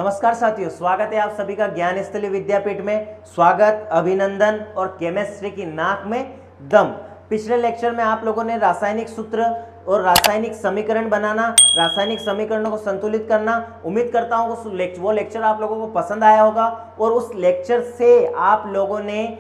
नमस्कार साथियों, स्वागत है आप सभी का ज्ञान स्थली विद्यापीठ में। स्वागत, अभिनंदन और केमिस्ट्री की नाक में दम। पिछले लेक्चर में आप लोगों ने रासायनिक सूत्र और रासायनिक समीकरण बनाना, रासायनिक समीकरणों को संतुलित करना, उम्मीद करता हूं वो लेक्चर आप लोगों को पसंद आया होगा और उस लेक्चर से आप लोगों ने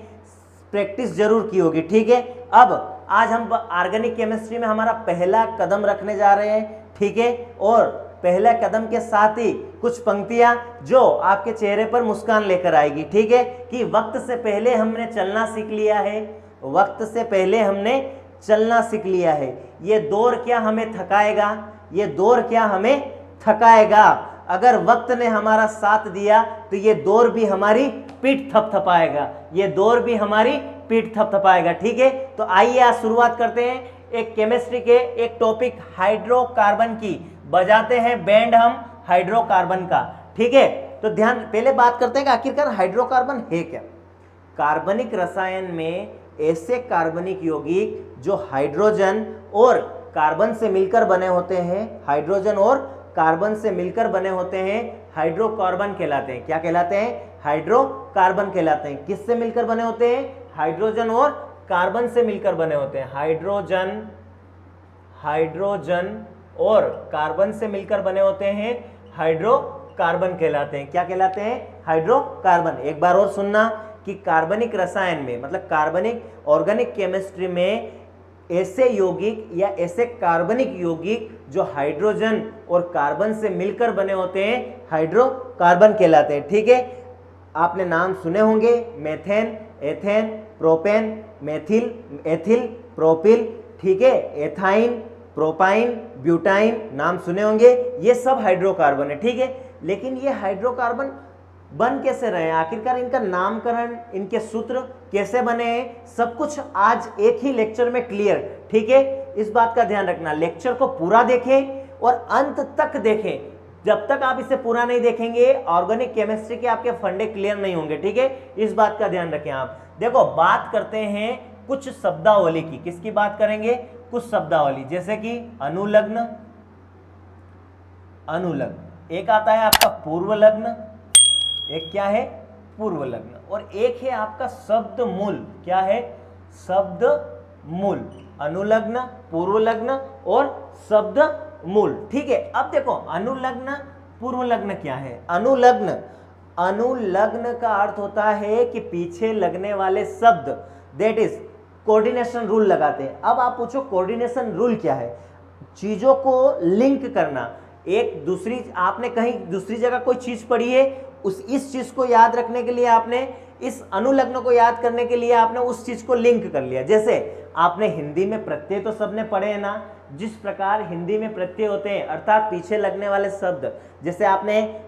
प्रैक्टिस जरूर की होगी। ठीक है, अब आज हम ऑर्गेनिक केमिस्ट्री में हमारा पहला कदम रखने जा रहे हैं। ठीक है, और पहले कदम के साथ ही कुछ पंक्तियां जो आपके चेहरे पर मुस्कान लेकर आएगी। ठीक है, कि वक्त से पहले हमने चलना सीख लिया है, वक्त से पहले हमने चलना सीख लिया है। ये दौर क्या हमें थकाएगा, ये दौर क्या हमें थकाएगा। अगर वक्त ने हमारा साथ दिया तो ये दौर भी हमारी पीठ थपथपाएगा, ये दौर भी हमारी पीठ थपथपाएगा। ठीक है, तो आइए आज शुरुआत करते हैं एक केमिस्ट्री के एक टॉपिक हाइड्रोकार्बन की। बजाते हैं बैंड हम हाइड्रोकार्बन का। ठीक है, तो ध्यान, पहले बात करते हैं कि आखिरकार हाइड्रोकार्बन है क्या। कार्बनिक रसायन में ऐसे कार्बनिक यौगिक जो हाइड्रोजन और कार्बन से मिलकर बने होते हैं, हाइड्रोजन और कार्बन से मिलकर बने होते हैं, हाइड्रोकार्बन कहलाते हैं। क्या कहलाते हैं? हाइड्रोकार्बन कहलाते हैं। किससे मिलकर बने होते हैं? हाइड्रोजन और कार्बन से मिलकर बने होते हैं। हाइड्रोजन और कार्बन से मिलकर बने होते हैं, हाइड्रोकार्बन कहलाते हैं। क्या कहलाते हैं? हाइड्रोकार्बन। एक बार और सुनना कि कार्बनिक रसायन में, मतलब कार्बनिक ऑर्गेनिक केमिस्ट्री में ऐसे यौगिक या ऐसे कार्बनिक यौगिक जो हाइड्रोजन और कार्बन से मिलकर बने होते हैं, हाइड्रोकार्बन कहलाते हैं। ठीक है, आपने नाम सुने होंगे, methane, ethane, propane, methyl, ethyl, propyl. ठीक है, एथाइन, प्रोपाइन, ब्यूटाइन, नाम सुने होंगे। ये सब हाइड्रोकार्बन है। ठीक है, लेकिन ये हाइड्रोकार्बन बन कैसे रहे हैं, आखिरकार इनका नामकरण, इनके सूत्र कैसे बने हैं, सब कुछ आज एक ही लेक्चर में क्लियर। ठीक है, इस बात का ध्यान रखना, लेक्चर को पूरा देखें और अंत तक देखें। जब तक आप इसे पूरा नहीं देखेंगे ऑर्गेनिक केमिस्ट्री के आपके फंडे क्लियर नहीं होंगे। ठीक है, इस बात का ध्यान रखें आप। देखो, बात करते हैं कुछ शब्दावली की। किसकी बात करेंगे? कुछ शब्दावली, जैसे कि अनुलग्न, अनुलग्न। एक आता है आपका पूर्व लग्न, एक क्या है? पूर्व लग्न। और एक है आपका शब्द मूल। क्या है? शब्द मूल। अनुलग्न, पूर्व लग्न और शब्द मूल। ठीक है, अब देखो अनुलग्न, पूर्व लग्न क्या है? अनुलग्न, अनुलग्न का अर्थ होता है कि पीछे लगने वाले शब्द, दैट इज कोऑर्डिनेशन रूल लगाते हैं। अब आप पूछो कोऑर्डिनेशन रूल क्या है? चीजों को लिंक करना, एक दूसरी, आपने कहीं दूसरी जगह कोई चीज पढ़ी है, इस चीज को याद रखने के लिए आपने, इस अनुलग्न को याद करने के लिए आपने उस चीज को लिंक कर लिया। जैसे आपने हिंदी में प्रत्यय तो सबने पढ़े हैं ना, जिस प्रकार हिंदी में प्रत्यय होते हैं अर्थात पीछे लगने वाले शब्द, जैसे आपने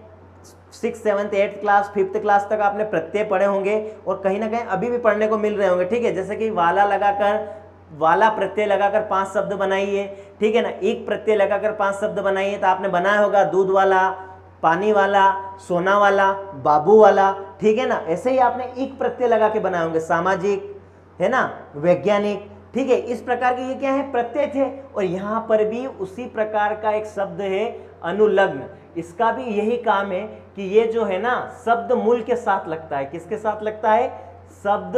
6th, 7th, 8th class, 5th class तक आपने प्रत्यय पढ़े होंगे और कहीं ना कहीं अभी भी पढ़ने को मिल रहे होंगे। ठीक है, जैसे कि वाला लगाकर, वाला प्रत्यय लगाकर 5 शब्द बनाइए। ठीक है ना, एक प्रत्यय लगाकर 5 शब्द बनाइए, तो आपने बनाया होगा दूध वाला, पानी वाला, सोना वाला, बाबू वाला। ठीक है ना, ऐसे ही आपने एक प्रत्यय लगा के बनाए होंगे, सामाजिक, है ना, वैज्ञानिक। ठीक है, इस प्रकार के ये क्या है? प्रत्यय थे। और यहाँ पर भी उसी प्रकार का एक शब्द है अनुलग्न। इसका भी यही काम है कि ये जो है ना शब्द मूल के साथ लगता है। किसके साथ लगता है? शब्द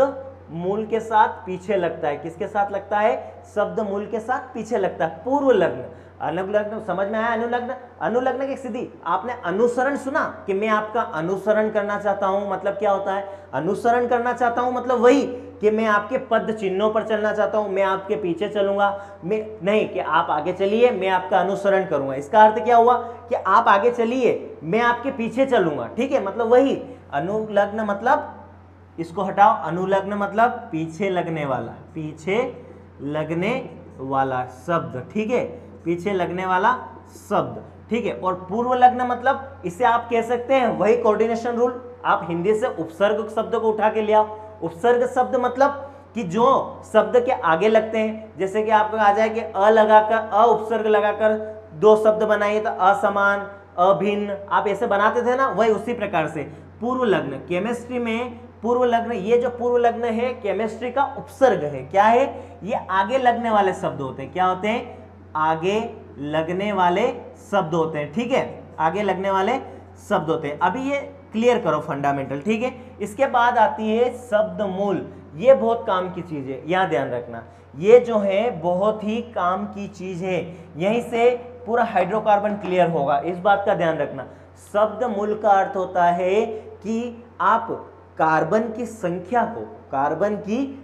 मूल के साथ पीछे लगता है। किसके साथ लगता है? शब्द मूल के साथ पीछे लगता है। पूर्व लग्न, अनुलग्न, समझ में आया? अनुलग्न, अनुलग्न की सीधी, आपने अनुसरण सुना कि मैं आपका अनुसरण करना चाहता हूं, मतलब क्या होता है? अनुसरण करना चाहता हूं मतलब वही कि मैं आपके पद चिन्हों पर चलना चाहता हूं, मैं आपके पीछे चलूंगा, मैं नहीं कि आप आगे चलिए मैं आपका अनुसरण करूंगा। इसका अर्थ क्या हुआ कि आप आगे चलिए मैं आपके पीछे चलूंगा। ठीक है, मतलब वही अनुलग्न, मतलब इसको हटाओ, अनुलग्न मतलब पीछे लगने वाला, पीछे लगने वाला शब्द। ठीक है, पीछे लगने वाला शब्द। ठीक है, और पूर्व लग्न मतलब इसे आप कह सकते हैं वही कोऑर्डिनेशन रूल। आप हिंदी से उपसर्ग शब्द को उठा के ले आओ। उपसर्ग शब्द मतलब कि जो शब्द के आगे लगते हैं, जैसे कि आपको आ जाए कि अ लगाकर, अ उपसर्ग लगाकर 2 शब्द बनाइए तो असमान, अभिन्न, आप ऐसे बनाते थे ना, वही उसी प्रकार से पूर्व लग्न। केमिस्ट्री में पूर्व लग्न, ये जो पूर्व लग्न है केमिस्ट्री का उपसर्ग है। क्या है? ये आगे लगने वाले शब्द होते हैं। क्या होते हैं? आगे लगने वाले शब्द होते हैं। ठीक है, आगे लगने वाले शब्द होते हैं। अभी ये क्लियर करो फंडामेंटल, ठीक है। इसके बाद आती है शब्द मूल। ये बहुत काम की चीज है, यहां ध्यान रखना, ये जो है बहुत ही काम की चीज है। यहीं से पूरा हाइड्रोकार्बन क्लियर होगा, इस बात का ध्यान रखना। शब्द मूल का अर्थ होता है कि आप कार्बन की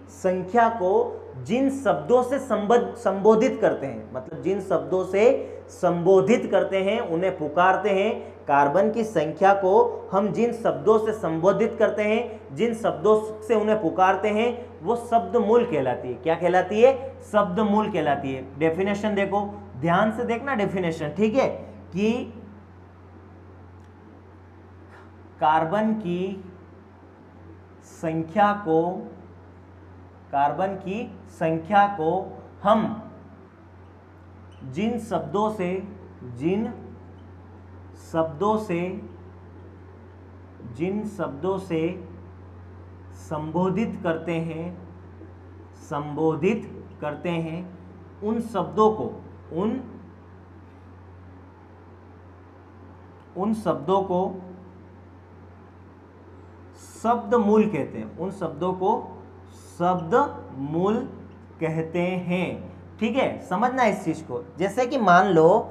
संख्या को जिन शब्दों से संबोधित करते हैं, मतलब जिन शब्दों से संबोधित करते हैं उन्हें पुकारते हैं। कार्बन की संख्या को हम जिन शब्दों से संबोधित करते हैं, जिन शब्दों से उन्हें पुकारते हैं, वो शब्द मूल कहलाती है। क्या कहलाती है? शब्द मूल कहलाती है। डेफिनेशन देखो, ध्यान से देखना डेफिनेशन, ठीक है, कि कार्बन की संख्या को हम जिन शब्दों से संबोधित करते हैं उन शब्दों को शब्द मूल कहते हैं। उन शब्दों को शब्द मूल कहते हैं, ठीक है। समझना इस चीज को। जैसे कि मान लो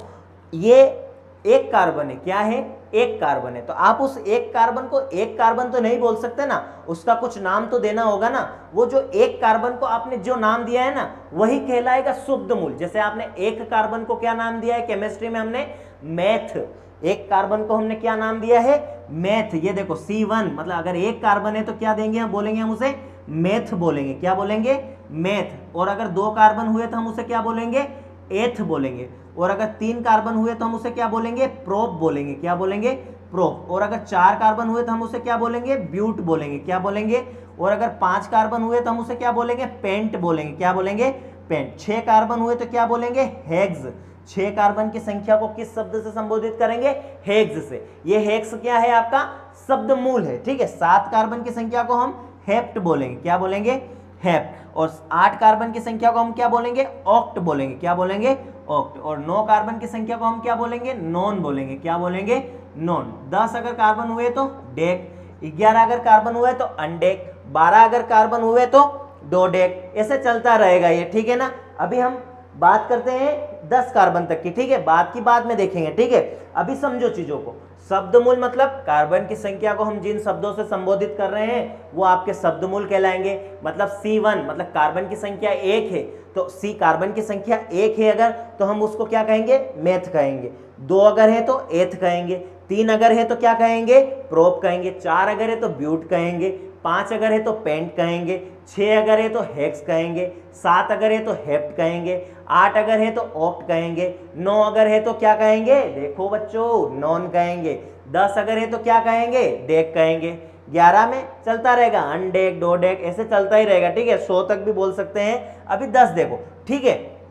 ये एक कार्बन है, क्या है? एक कार्बन है। तो आप उस एक कार्बन को एक कार्बन तो नहीं बोल सकते ना, उसका कुछ नाम तो देना होगा ना। वो जो एक कार्बन को आपने जो नाम दिया है ना, वही कहलाएगा शुद्ध मूल। जैसे आपने एक कार्बन को क्या नाम दिया है केमिस्ट्री में? हमने मैथ। एक कार्बन को हमने क्या नाम दिया है? मैथ। ये देखो C1, मतलब अगर एक कार्बन है तो क्या देंगे? हम बोलेंगे, हम उसे मेथ बोलेंगे। क्या बोलेंगे? मेथ। और अगर दो कार्बन हुए तो हम उसे क्या बोलेंगे? एथ बोलेंगे। और अगर 3 कार्बन हुए तो हम उसे क्या बोलेंगे? प्रोप बोलेंगे। क्या बोलेंगे? प्रोप। और अगर 4 कार्बन हुए तो हम उसे क्या बोलेंगे? ब्यूट बोलेंगे। क्या बोलेंगे? और अगर 5 कार्बन हुए तो हम उसे क्या बोलेंगे? पेंट बोलेंगे। क्या बोलेंगे? पेंट। 6 कार्बन हुए तो क्या बोलेंगे? हेक्स। 6 कार्बन की संख्या को किस शब्द से संबोधित करेंगे? हेक्स से। ये हेक्स क्या है? आपका शब्द मूल है, ठीक है। 7 कार्बन की संख्या को हम हेप्ट बोलेंगे। क्या बोलेंगे? हेप्ट। और 8 कार्बन की संख्या को हम क्या बोलेंगे? ऑक्ट बोलेंगे। क्या बोलेंगे? ऑक्ट। और 9 कार्बन की संख्या को हम क्या बोलेंगे? नॉन बोलेंगे। क्या बोलेंगे? नॉन। 10 अगर कार्बन हुए तो डेक, 11 अगर कार्बन हुए तो अनडेक, 12 अगर कार्बन हुए तो डोडेक। ऐसे चलता रहेगा ये, ठीक है ना। अभी हम बात करते हैं 10 कार्बन तक की, ठीक है। बात की बाद में देखेंगे, ठीक है। अभी समझो चीजों को। शब्द मूल मतलब कार्बन की संख्या को हम जिन शब्दों से संबोधित कर रहे हैं वो आपके शब्द मूल कहलाएंगे। मतलब C1 मतलब कार्बन की संख्या 1 है, तो C कार्बन की संख्या 1 है अगर, तो हम उसको क्या कहेंगे? मेथ कहेंगे। 2 अगर है तो एथ कहेंगे। 3 अगर है तो क्या कहेंगे? प्रोप कहेंगे। 4 अगर है तो ब्यूट कहेंगे। 5 अगर है तो पेंट कहेंगे। 6 अगर है तो हेक्स कहेंगे। 7 अगर है तो हेप्ट कहेंगे। 8 अगर है तो ऑक्ट कहेंगे। 9 अगर है तो क्या कहेंगे? देखो बच्चों, नॉन कहेंगे। 10 अगर है तो क्या कहेंगे? डेक कहेंगे। 11 में चलता रहेगा अनडेक, डोडेक, ऐसे चलता ही रहेगा, ठीक है। 100 तक भी बोल सकते हैं। अभी 10 देखो, ठीक है।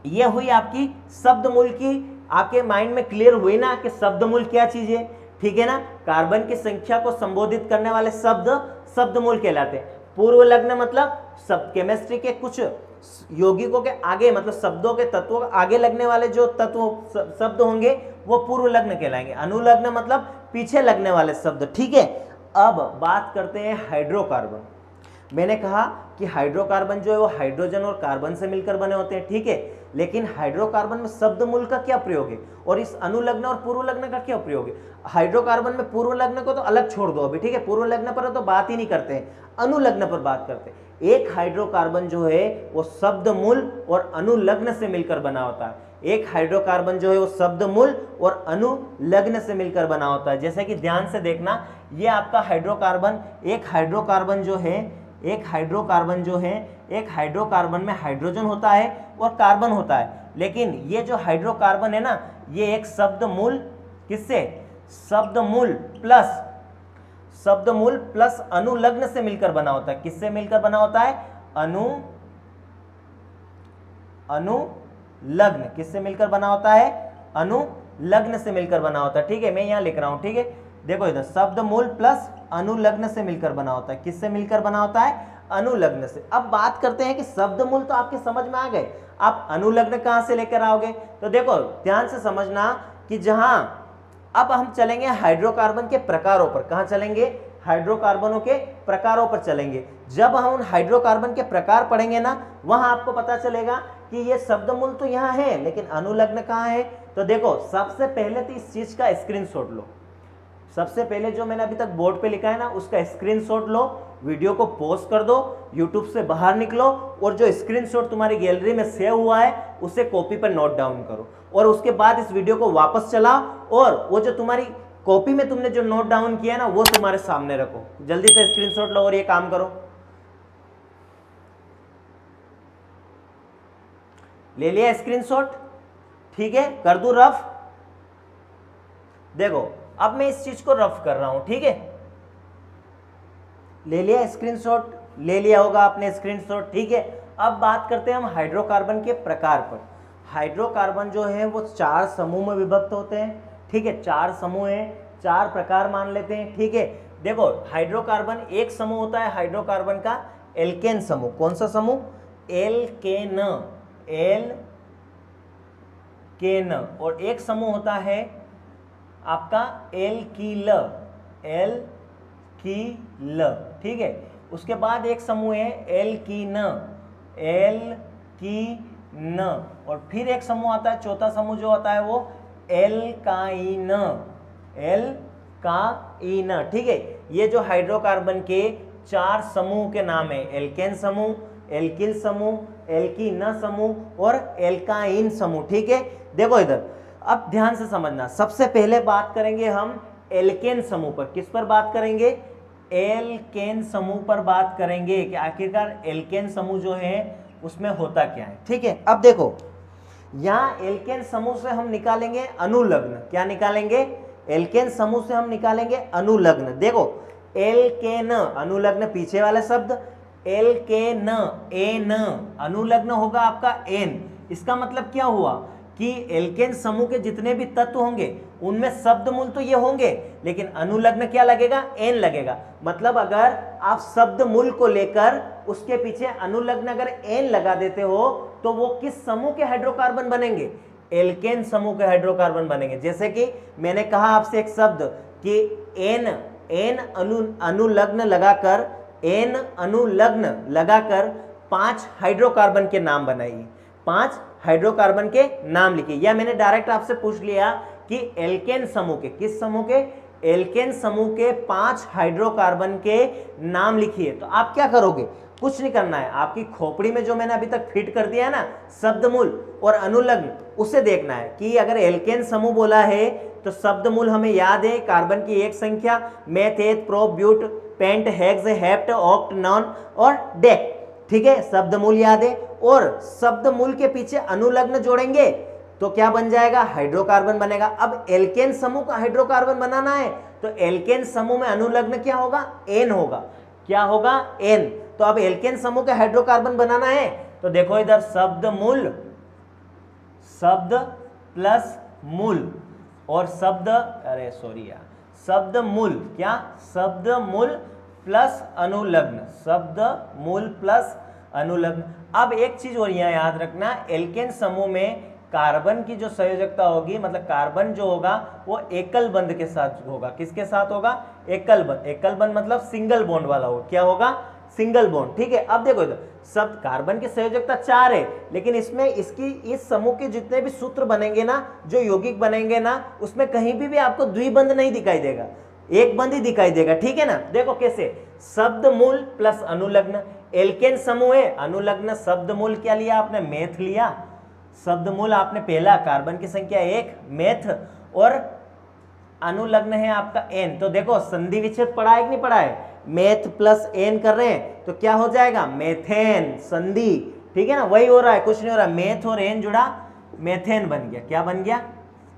ये हुई आपकी शब्द मूल की, आपके माइंड में क्लियर हुई ना कि शब्द मूल क्या चीज है, ठीक है ना। कार्बन की संख्या को संबोधित करने वाले शब्द शब्द मूल कहलाते हैं। पूर्व लग्न मतलब सब केमिस्ट्री के कुछ यौगिकों के आगे, मतलब शब्दों के तत्वों के आगे लगने वाले जो तत्व शब्द होंगे वो पूर्व लग्न कहलाएंगे। अनुलग्न मतलब पीछे लगने वाले शब्द, ठीक है। अब बात करते हैं हाइड्रोकार्बन। मैंने कहा कि हाइड्रोकार्बन जो है वो हाइड्रोजन और कार्बन से मिलकर बने होते हैं, ठीक है। लेकिन हाइड्रोकार्बन में शब्द मूल का क्या प्रयोग है और इस अनुलग्न और पूर्व लग्न का क्या प्रयोग है? हाइड्रोकार्बन में पूर्व लग्न को तो अलग छोड़ दो अभी, ठीक है। पूर्व लग्न पर तो बात ही नहीं करते हैं, अनुलग्न पर बात करते हैं। एक हाइड्रोकार्बन जो है वो शब्द मूल और अनुलग्न से मिलकर बना होता है। एक हाइड्रोकार्बन जो है वो शब्द मूल और अनुलग्न से मिलकर बना होता है। जैसे कि ध्यान से देखना, ये आपका हाइड्रोकार्बन, एक हाइड्रोकार्बन जो है, एक हाइड्रोकार्बन में हाइड्रोजन होता है और कार्बन होता है। लेकिन ये जो हाइड्रोकार्बन है ना, ये एक शब्द मूल, किससे? शब्द मूल प्लस अनुलग्न से मिलकर बना होता है। किससे मिलकर बना होता है? अनुलग्न। किससे मिलकर बना होता है? अनुलग्न से मिलकर बना होता है, ठीक है। मैं यहां लिख रहा हूं, ठीक है। देखो इधर, शब्द मूल प्लस अनुलग्न से मिलकर बना होता है। किससे मिलकर बना होता है? अनुलग्न से। अब बात करते हैं कि शब्द मूल तो आपके समझ में आ गए, आप अनुलग्न कहां से लेकर आओगे? तो देखो ध्यान से समझना कि जहां अब हम चलेंगे हाइड्रोकार्बन के प्रकारों पर। कहां चलेंगे? हाइड्रोकार्बनों के प्रकारों पर चलेंगे। जब हम उन हाइड्रोकार्बन के प्रकार पढ़ेंगे ना, वहां आपको पता चलेगा कि ये शब्दमूल तो यहाँ है लेकिन अनुलग्न कहाँ है। तो देखो, सबसे पहले तो इस चीज का स्क्रीनशॉट लो। सबसे पहले जो मैंने अभी तक बोर्ड पे लिखा है ना, उसका स्क्रीनशॉट लो, वीडियो को पॉज कर दो, यूट्यूब से बाहर निकलो और जो स्क्रीनशॉट तुम्हारी गैलरी में सेव हुआ है उसे कॉपी पर नोट डाउन करो, और उसके बाद इस वीडियो को वापस चलाओ और वो जो तुम्हारी कॉपी में तुमने जो नोट डाउन किया ना, वो तुम्हारे सामने रखो। जल्दी से स्क्रीनशॉट लो और ये काम करो। ले लिया स्क्रीनशॉट? ठीक है, कर दूं रफ? देखो, अब मैं इस चीज को रफ कर रहा हूं, ठीक है। ले लिया स्क्रीनशॉट? ले लिया होगा आपने स्क्रीनशॉट, ठीक है। अब बात करते हैं हम हाइड्रोकार्बन के प्रकार पर। हाइड्रोकार्बन जो है वो 4 समूह में विभक्त होते हैं, ठीक है। 4 समूह हैं, 4 प्रकार मान लेते हैं, ठीक है। देखो, हाइड्रोकार्बन एक समूह होता है हाइड्रोकार्बन का एल्केन समूह। कौन सा समूह? Alkane, alkane. और एक समूह होता है आपका एल्कील, एल्कील, ठीक है। उसके बाद एक समूह है एल्कीन, एल्कीन। और फिर एक समूह आता है, चौथा समूह जो आता है वो एल्काइन, एल्काइन, ठीक है। ये जो हाइड्रोकार्बन के 4 समूह के नाम है, एल्केन समूह, एल्किल समूह, एल्कीन समूह और एल्काइन समूह, ठीक है। देखो इधर, अब ध्यान से समझना। सबसे पहले बात करेंगे हम एल्केन समूह पर। किस पर बात करेंगे? एल्केन समूह पर बात करेंगे कि आखिरकार एल्केन समूह जो है उसमें होता क्या है, ठीक है। अब देखो, यहां एल्केन समूह से हम निकालेंगे अनुलग्न। क्या निकालेंगे? एल्केन समूह से हम निकालेंगे अनुलग्न। देखो, एल्केन अनुलग्न, पीछे वाला शब्द एल्केन, एन अनुलग्न होगा आपका एन। इसका मतलब क्या हुआ कि एल्केन समूह के जितने भी तत्व होंगे उनमें शब्दमूल तो ये होंगे, लेकिन अनुलग्न क्या लगेगा? एन लगेगा। मतलब अगर आप शब्दमूल को लेकर उसके पीछे अनुलग्न अगर एन लगा देते हो तो वो किस समूह के हाइड्रोकार्बन बनेंगे? एल्केन समूह के हाइड्रोकार्बन बनेंगे। जैसे कि मैंने कहा आपसे एक शब्द कि एन, एन अनुलग्न लगाकर, एन अनुलग्न लगाकर 5 हाइड्रोकार्बन के नाम बनाइए, 5 हाइड्रोकार्बन के नाम लिखिए। या मैंने डायरेक्ट आपसे पूछ लिया कि एल्केन समूह के, किस समूह के? एल्केन समूह के 5 हाइड्रोकार्बन के नाम लिखिए। तो आप क्या करोगे? कुछ नहीं करना है, आपकी खोपड़ी में जो मैंने अभी तक फिट कर दिया है ना शब्दमूल और अनुलग्न, उसे देखना है कि अगर एल्केन समूह बोला है तो शब्दमूल हमें याद है, कार्बन की एक संख्या, meth, eth, prop, but, pent, hex, hept, oct, non और डेक, ठीक है। शब्दमूल याद है और शब्दमूल के पीछे अनुलग्न जोड़ेंगे तो क्या बन जाएगा? हाइड्रोकार्बन बनेगा। अब एल्केन समूह का हाइड्रोकार्बन बनाना है तो एल्केन समूह में अनुलग्न क्या होगा? एन होगा। क्या होगा? एन। तो अब एल्केन समूह के हाइड्रोकार्बन बनाना है तो देखो इधर, शब्दमूल, शब्द प्लस मूल और शब्द, अरे सॉरी यार, शब्दमूल, क्या? शब्दमूल प्लस अनुलग्न, शब्दमूल प्लस अनुलग्न। अब एक चीज और यहाँ याद रखना, एल्केन समूह में कार्बन की जो संयोजकता होगी, मतलब कार्बन जो होगा वो एकल बंध के साथ होगा। किसके साथ होगा? एकल बंध। एकल बंध मतलब सिंगल बॉन्ड वाला होगा। क्या होगा? सिंगल बॉन्ड, ठीक है। अब देखो इधर, सब कार्बन की संयोजकता 4 है, लेकिन इसमें इसकी इस समूह के जितने भी सूत्र बनेंगे ना, जो यौगिक बनेंगे ना, उसमें कहीं भी आपको द्विबंध नहीं दिखाई देगा, एक बंध ही दिखाई देगा, ठीक है ना। देखो कैसे, शब्दमूल प्लस अनुलग्न, एल्केन समूह है, अनुलग्न शब्दमूल क्या लिया आपने? मेथ लिया। शब्दमूल आपने पहला, कार्बन की संख्या 1, मेथ, और अनुलग्न है आपका एन। तो देखो संधि विच्छेद पढ़ा है कि नहीं पढ़ा है? मेथ प्लस एन कर रहे हैं तो क्या हो जाएगा? मेथेन, संधि, ठीक है ना। वही हो रहा है, कुछ नहीं हो रहा। मेथ और एन जुड़ा, मेथेन बन गया। क्या बन गया?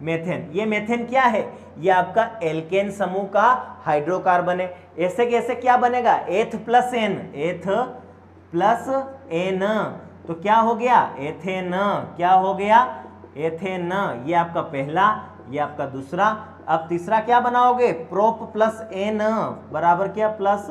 मेथेन। ये मेथेन क्या है? ये आपका एल्केन समूह का हाइड्रोकार्बन है। ऐसे कैसे क्या बनेगा? एथ प्लस एन, एथ प्लस एन, तो क्या हो गया? एथेन। क्या हो गया? एथेन। ये आपका पहला, ये आपका दूसरा। अब तीसरा क्या बनाओगे? प्रोप प्लस एन बराबर क्या? प्लस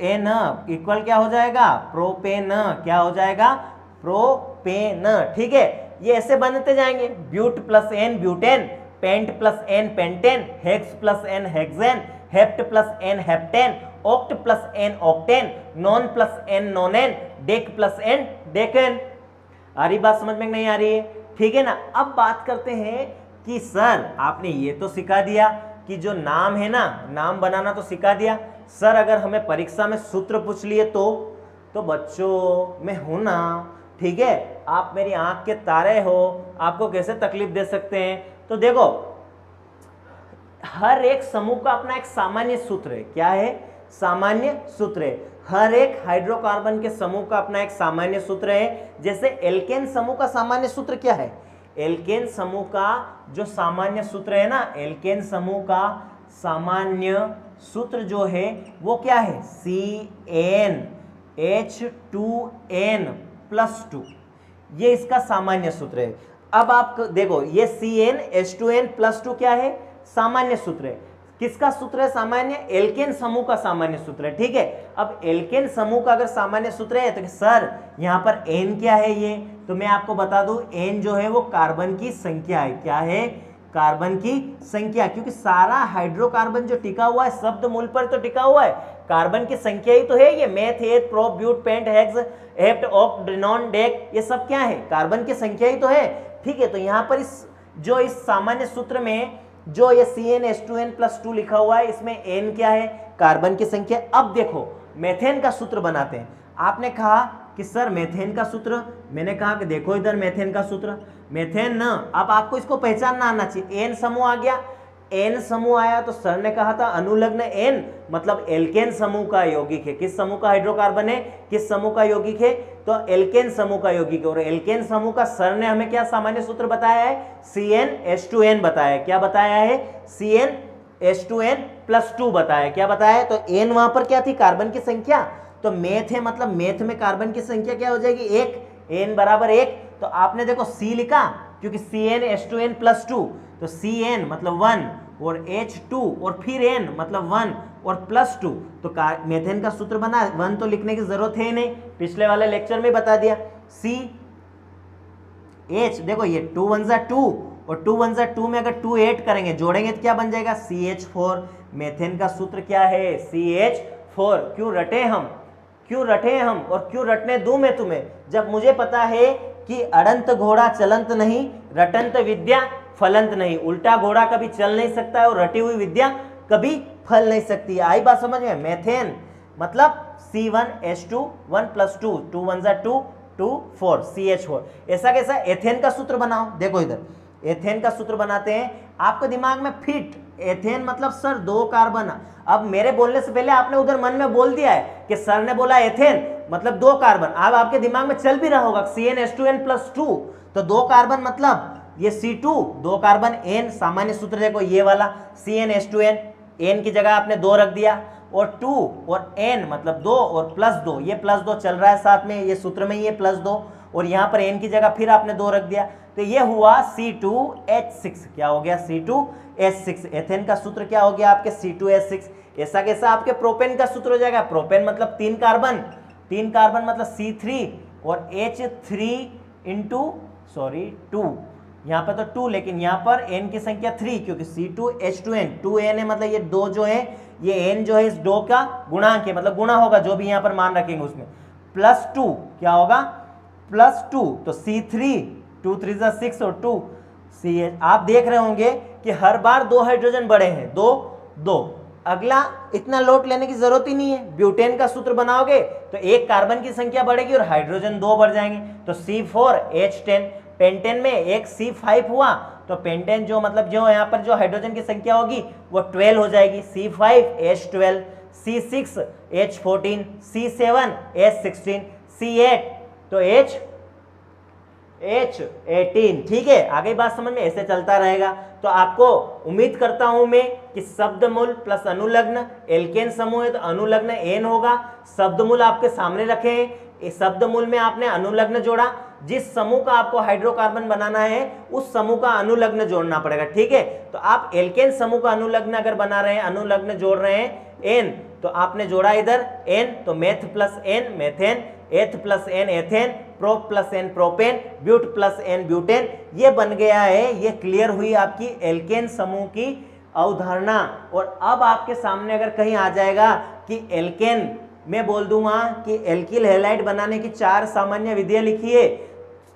एन इक्वल क्या हो जाएगा? प्रोपेन। क्या हो जाएगा? प्रोपेन, ठीक है। ये ऐसे बनते जाएंगे। But plus n, butane, pent plus n pentane, hex plus n hexane, hept plus n heptane, oct plus n octane, non plus n nonane, dec plus n decane. आ रही बात समझ में नहीं आ रही है? ठीक है ना। अब बात करते हैं कि सर आपने ये तो सिखा दिया कि जो नाम है ना, नाम बनाना तो सिखा दिया। सर अगर हमें परीक्षा में सूत्र पूछ लिए तो बच्चों मैं हूं ना, ठीक है, आप मेरी आंख के तारे हो, आपको कैसे तकलीफ दे सकते हैं? तो देखो, हर एक समूह का अपना एक सामान्य सूत्र है। क्या है? सामान्य सूत्र है। हर एक हाइड्रोकार्बन के समूह का अपना एक सामान्य सूत्र है। जैसे एल्केन समूह का सामान्य सूत्र क्या है? एल्केन समूह का जो सामान्य सूत्र है ना, एल्केन समूह का सामान्य सूत्र जो है वो क्या है? CnH2n+2, ये इसका सामान्य सूत्र है। अब आप देखो, ये CnH2n+2 क्या है? सामान्य सूत्र है। किसका सूत्र है सामान्य? एल्केन समूह का सामान्य सूत्र है। ठीक है। अब एल्केन समूह का अगर सामान्य सूत्र है तो सर यहाँ पर n क्या है? ये तो मैं आपको बता दूं, n जो है वो कार्बन की संख्या है। क्या है? कार्बन की संख्या। क्योंकि सारा हाइड्रोकार्बन जो टिका हुआ है शब्द मूल पर तो टिका हुआ है, कार्बन की संख्या ही तो है। ये meth, eth, prop, but, pent, hex, hept, oct, non, dec, ये सब क्या है? कार्बन की संख्या ही तो है। ठीक है। तो यहाँ पर इस सामान्य सूत्र में जो ये CnH2n+2 लिखा हुआ है, इसमें n क्या है? कार्बन की संख्या। अब देखो मेथेन का सूत्र बनाते हैं। आपने कहा कि सर मेथेन का सूत्र, मैंने कहा कि देखो इधर मेथेन का सूत्र, मेथेन ना, अब आपको इसको पहचानना आना चाहिए। n समूह आ गया, n समूह आया तो सर ने कहा था अनुलग्न n मतलब एल्केन समूह का यौगिक है। किस समूह का हाइड्रोकार्बन है? किस समूह का यौगिक है? तो एल्केन समूह का यौगिक है। और एल्केन समूह का सर ने हमें क्या सामान्य सूत्र बताया है? CnH2n बताया है। क्या बताया है? CnH2n+2 बताया। क्या बताया? तो n वहां पर क्या थी? कार्बन की संख्या। तो मेथ है, मतलब मेथ में कार्बन की संख्या क्या हो जाएगी? 1, n बराबर 1। तो आपने देखो C लिखा क्योंकि CnH2n+2, तो Cn मतलब 1 और H2 और फिर n मतलब 1 और +2, तो मेथेन का सूत्र बना। 1 तो लिखने की जरूरत है ही नहीं, पिछले वाले लेक्चर में बता दिया। CH देखो, ये 2 1 जा 2 और 2 1 जा 2 में अगर 2 ऐड करेंगे, जोड़ेंगे तो क्या बन जाएगा? CH4। मेथेन का सूत्र क्या है? CH4। क्यों रटे हम? क्यों रटे हम और क्यों रटने दूं मैं तुम्हें, जब मुझे पता है कि अड़ंत घोड़ा चलंत नहीं, रटंत विद्या फलंत नहीं। उल्टा घोड़ा कभी चल नहीं सकता है और रटी हुई विद्या कभी फल नहीं सकती है। आई बात समझ में? मेथेन मतलब C1H2 1+2, 2 1 जा 2, 2 4 CH4। ऐसा कैसा? एथेन का सूत्र बनाओ। देखो इधर एथेन का सूत्र बनाते हैं, आपके दिमाग में फिट। एथेन मतलब सर 2 कार्बन। अब मेरे बोलने से पहले आपने उधर मन में बोल दिया है कि सर ने बोला एथेन मतलब 2 कार्बन। अब आपके दिमाग में चल भी रहा होगा CnH2n+2, तो 2 कार्बन मतलब ये C2, 2 कार्बन n, सामान्य सूत्र देखो ये वाला CnH2n, n की जगह आपने 2 रख दिया, और 2 और n मतलब 2 और +2, ये +2 चल रहा है साथ में, ये सूत्र में ये +2, और यहाँ पर n की जगह फिर आपने 2 रख दिया, तो ये हुआ C2H6। क्या हो गया? C2H6। एथेन का सूत्र क्या हो गया आपके? C2H6। ऐसा कैसा आपके प्रोपेन का सूत्र हो जाएगा? प्रोपेन मतलब 3 कार्बन, 3 कार्बन मतलब C3 और H3 इंटू 2, यहाँ पर तो 2, लेकिन यहाँ पर n की संख्या 3, क्योंकि C2H2n 2n है, मतलब ये 2 जो है, ये n जो है इस 2 का गुणांक है, मतलब गुणा होगा जो भी यहाँ पर मान रखेंगे उसमें, +2 क्या होगा? +2, तो C3 2 3 जा 6 और 2 CH। आप देख रहे होंगे कि हर बार 2 हाइड्रोजन बढ़े हैं, 2 2। अगला इतना लोड लेने की जरूरत ही नहीं है। ब्यूटेन का सूत्र बनाओगे तो 1 कार्बन की संख्या बढ़ेगी और हाइड्रोजन 2 बढ़ जाएंगे, तो C4H10। पेंटेन में एक C5 हुआ तो पेंटेन जो मतलब जो यहाँ पर जो हाइड्रोजन की संख्या होगी वो 12 हो जाएगी, C5H12, C6H14, C7H16, C8 तो H18। ठीक है, आगे बात समझ में? ऐसे चलता रहेगा। तो आपको उम्मीद करता हूं मैं कि शब्द मूल प्लस अनुलग्न, एल्केन समूह है तो अनुलग्न n होगा। शब्द मूल आपके सामने रखे हैं, इस शब्द मूल में आपने अनुलग्न जोड़ा। जिस समूह का आपको हाइड्रोकार्बन बनाना है उस समूह का अनुलग्न जोड़ना पड़ेगा। ठीक है, तो आप एल्केन समूह का अनुलग्न अगर बना रहे हैं, अनुलग्न जोड़ रहे हैं n, तो आपने जोड़ा इधर n, तो meth plus n methane, eth plus n ethane, prop plus n propane, but plus n butane. ये बन गया है, ये क्लियर हुई आपकी एल्केन समूह की अवधारणा। और अब आपके सामने अगर कहीं आ जाएगा कि एल्केन, मैं बोल दूंगा कि एल्किल हैलाइड बनाने की 4 सामान्य विधियां लिखिए,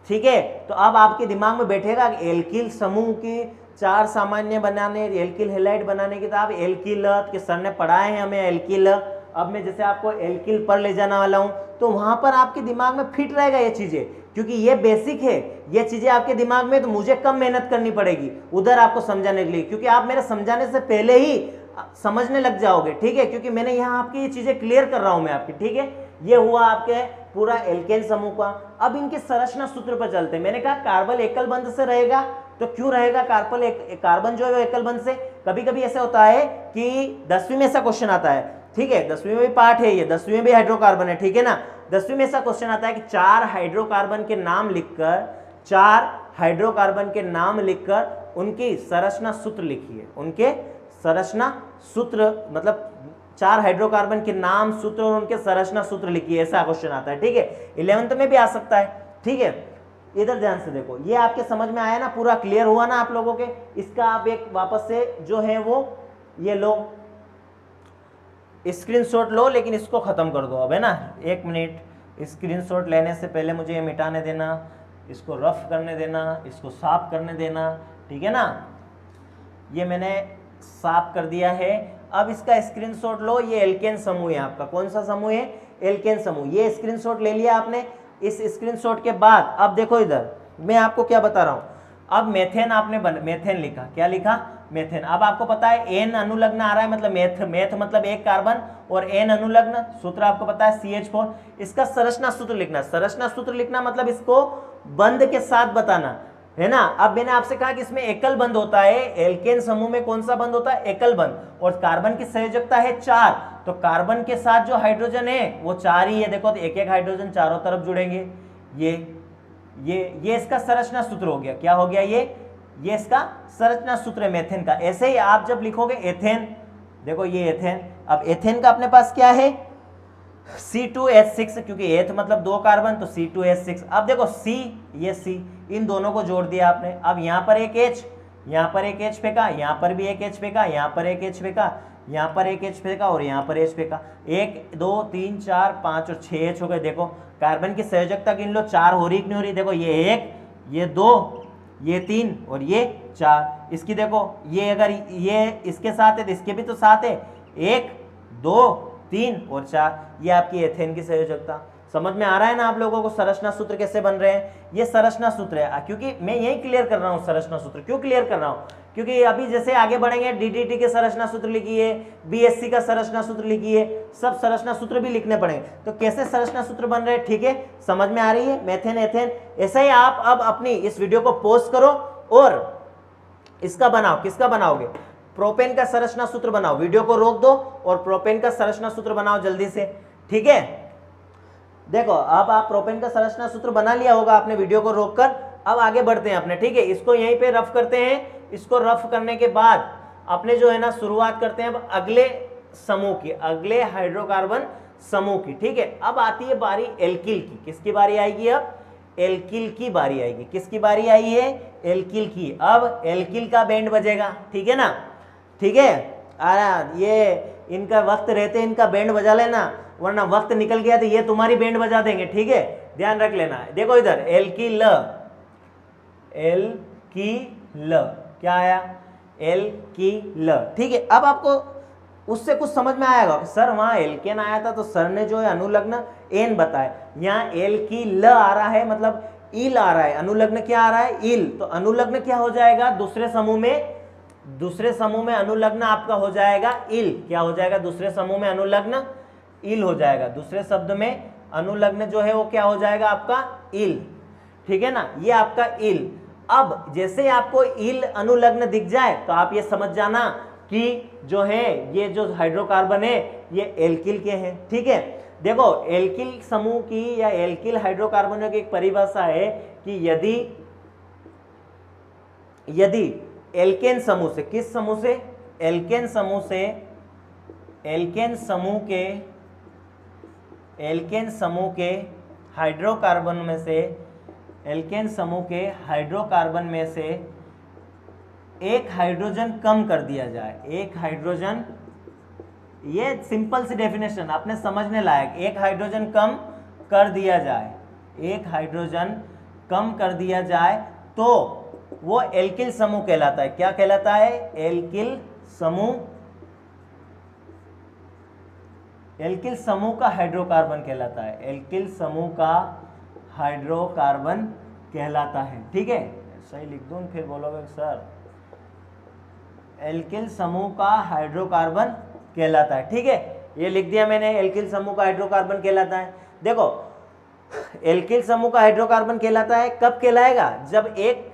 ठीक है, तो अब आपके दिमाग में बैठेगा कि एल्किल समूह की 4 सामान्य बनाने, एल्किल हैलाइड बनाने की, तो आप एल्किल के सर ने पढ़ाए हैं हमें एल्किल। अब मैं जैसे आपको एल्किल पर ले जाने वाला हूं, तो वहां पर आपके दिमाग में फिट रहेगा ये चीजें, क्योंकि ये बेसिक है, ये चीजें आपके दिमाग में, तो मुझे कम मेहनत करनी पड़ेगी उधर आपको समझाने के लिए, क्योंकि आप मेरे समझाने से पहले ही समझने लग जाओगे, ठीक है, क्योंकि मैंने यहाँ आपकी ये चीजें क्लियर कर रहा हूं मैं आपकी, ठीक है। ये हुआ आपके पूरा एल्केन समूह का। अब इनके संरचना सूत्र पर चलते हैं। मैंने कहा कार्बन एकल बंध से रहेगा, तो क्यों रहेगा कार्बन जो है वो एकल बंध से? कभी कभी ऐसा होता है कि 10वीं में ऐसा क्वेश्चन आता है, ठीक है, 10वीं में भी पार्ट है ये, 10वीं में भी हाइड्रोकार्बन है, ठीक है ना। 10वीं में ऐसा क्वेश्चन आता है कि 4 हाइड्रोकार्बन के नाम लिखकर, 4 हाइड्रोकार्बन के नाम लिखकर उनकी संरचना सूत्र लिखिए, उनके संरचना सूत्र, मतलब 4 हाइड्रोकार्बन के नाम, सूत्र और उनके संरचना सूत्र लिखिए, ऐसा क्वेश्चन आता है, ठीक है। 11th में भी आ सकता है, ठीक है। इधर ध्यान से देखो, ये आपके समझ में आया ना, पूरा क्लियर हुआ ना आप लोगों के। इसका आप एक वापस से जो है वो ये लो, स्क्रीनशॉट लो, लेकिन इसको खत्म कर दो अब, है ना। 1 मिनट, स्क्रीनशॉट लेने से पहले मुझे ये मिटाने देना, इसको रफ करने देना, इसको साफ करने देना, ठीक है ना। ये मैंने साफ कर दिया है। अब इसका स्क्रीनशॉट लो, ये एल्केन समूह है आपका। कौन सा समूह है? एल्केन समूह। ये स्क्रीनशॉट ले लिया आपने। इस स्क्रीनशॉट के बाद अब देखो इधर मैं आपको क्या बता रहा हूं। अब मेथेन आपने मेथेन लिखा, क्या लिखा? मेथेन। अब आपको पता है एन अनुलग्न आ रहा है, मतलब मेथ मतलब एक कार्बन, और एन अनुलग्न, सूत्र आपको पता है CH4। इसका संरचना सूत्र लिखना। संरचना सूत्र लिखना मतलब इसको बंध के साथ बताना, है ना। अब मैंने आपसे कहा कि इसमें एकल बंध होता है, एल्केन समूह में कौन सा बंध होता है? एकल बंध। और कार्बन की संयोजकता है 4, तो कार्बन के साथ जो हाइड्रोजन है वो 4 ही है। देखो तो एक एक हाइड्रोजन चारों तरफ जुड़ेंगे। ये इसका संरचना सूत्र हो गया। क्या हो गया? ये इसका संरचना सूत्र है मेथेन का। ऐसे ही आप जब लिखोगे एथेन, देखो ये एथेन। अब एथेन का अपने पास क्या है? C2H6, क्योंकि एथ मतलब 2 कार्बन, तो C2H6। अब देखो C, ये C, इन दोनों को जोड़ दिया आपने। अब यहाँ पर एक H, यहाँ पर एक H फेंका, यहाँ पर भी एक H फेंका, यहाँ पर एक H फेंका, यहाँ पर एक H फेंका और यहाँ पर H फेंका। 1 2 3 4 5 और 6 H हो गए। देखो कार्बन की संयोजकता गिन लो, 4 हो रही कि नहीं हो रही? देखो ये 1, ये 2, ये 3 और ये 4। इसकी देखो, ये अगर ये इसके साथ है तो इसके भी तो साथ है, 1 2 3 और 4। ये आपकी एथेन की संयोजकता। समझ में आ रहा है ना आप लोगों को संरचना सूत्र कैसे बन रहे हैं? ये संरचना सूत्र है, क्योंकि मैं यही क्लियर कर रहा हूँ संरचना सूत्र। क्यों क्लियर कर रहा हूँ? क्योंकि अभी जैसे आगे बढ़ेंगे, DDT के संरचना सूत्र लिखिए, BSC का संरचना सूत्र लिखिए, सब संरचना सूत्र भी लिखने पड़ेंगे। तो कैसे संरचना सूत्र बन रहे हैं, ठीक है, समझ में आ रही है? Methane, ethane. ऐसा ही आप अब अपनी इस वीडियो को पॉज करो और इसका बनाओ। किसका बनाओगे? प्रोपेन का संरचना सूत्र बनाओ। वीडियो को रोक दो और प्रोपेन का संरचना सूत्र बनाओ जल्दी से, ठीक है। देखो अब आप प्रोपेन का संरचना सूत्र बना लिया होगा आपने वीडियो को रोककर। अब आगे बढ़ते हैं अपने, ठीक है। इसको यहीं पे रफ करते हैं। इसको रफ करने के बाद अपने जो है ना शुरुआत करते हैं अब अगले समूह की, अगले हाइड्रोकार्बन समूह की, ठीक है। अब आती है बारी एल्किल की। किसकी बारी आएगी? अब एल्किल की बारी आएगी। किसकी बारी आई है? एल्किल की। अब एल्किल का बैंड बजेगा, ठीक है ना, ठीक है। ये इनका वक्त रहते इनका बैंड बजा लेना, वरना वक्त निकल गया तो ये तुम्हारी बैंड बजा देंगे, ठीक है, ध्यान रख लेना। देखो इधर एल्किल, एल्किल क्या आया? एल्किल, ठीक है। अब आपको उससे कुछ समझ में आएगा कि सर वहां एल्केन आया था तो सर ने जो है अनुलग्न एन बताया। यहाँ एल्किल आ रहा है, मतलब इल आ रहा है। अनुलग्न क्या आ रहा है? इल। तो अनुलग्न क्या हो जाएगा? दूसरे समूह में अनुलग्न आपका हो जाएगा इल। क्या हो जाएगा? दूसरे समूह में अनुलग्न इल हो जाएगा। दूसरे शब्द में अनुलग्न जो है वो क्या हो जाएगा? आपका इल, ठीक है ना, ये आपका इल। अब जैसे आपको इल अनुलग्न दिख जाए तो आप ये समझ जाना कि जो है ये जो हाइड्रोकार्बन है ये एल्किल के हैं, ठीक है। देखो एल्किल समूह की या एल्किल हाइड्रोकार्बनों की एक परिभाषा है कि यदि एल्केन समूह से, किस समूह से? एल्केन समूह से, एल्केन समूह के हाइड्रोकार्बन में से, एल्केन समूह के हाइड्रोकार्बन में से एक हाइड्रोजन कम कर दिया जाए, एक हाइड्रोजन, ये सिंपल सी डेफिनेशन आपने समझने लायक, एक हाइड्रोजन कम कर दिया जाए, एक हाइड्रोजन कम कर दिया जाए तो वो एल्किल समूह कहलाता है। क्या कहलाता है? एल्किल समूह, एल्किल समूह का हाइड्रोकार्बन कहलाता है, एल्किल समूह का हाइड्रोकार्बन कहलाता है। ठीक है, सही लिख दूं फिर बोलोगे सर, एल्किल समूह का हाइड्रोकार्बन कहलाता है। ठीक है, ये लिख दिया मैंने, एल्किल समूह का हाइड्रोकार्बन कहलाता है। देखो, एल्किल समूह का हाइड्रोकार्बन कहलाता है, कब कहलाएगा? जब एक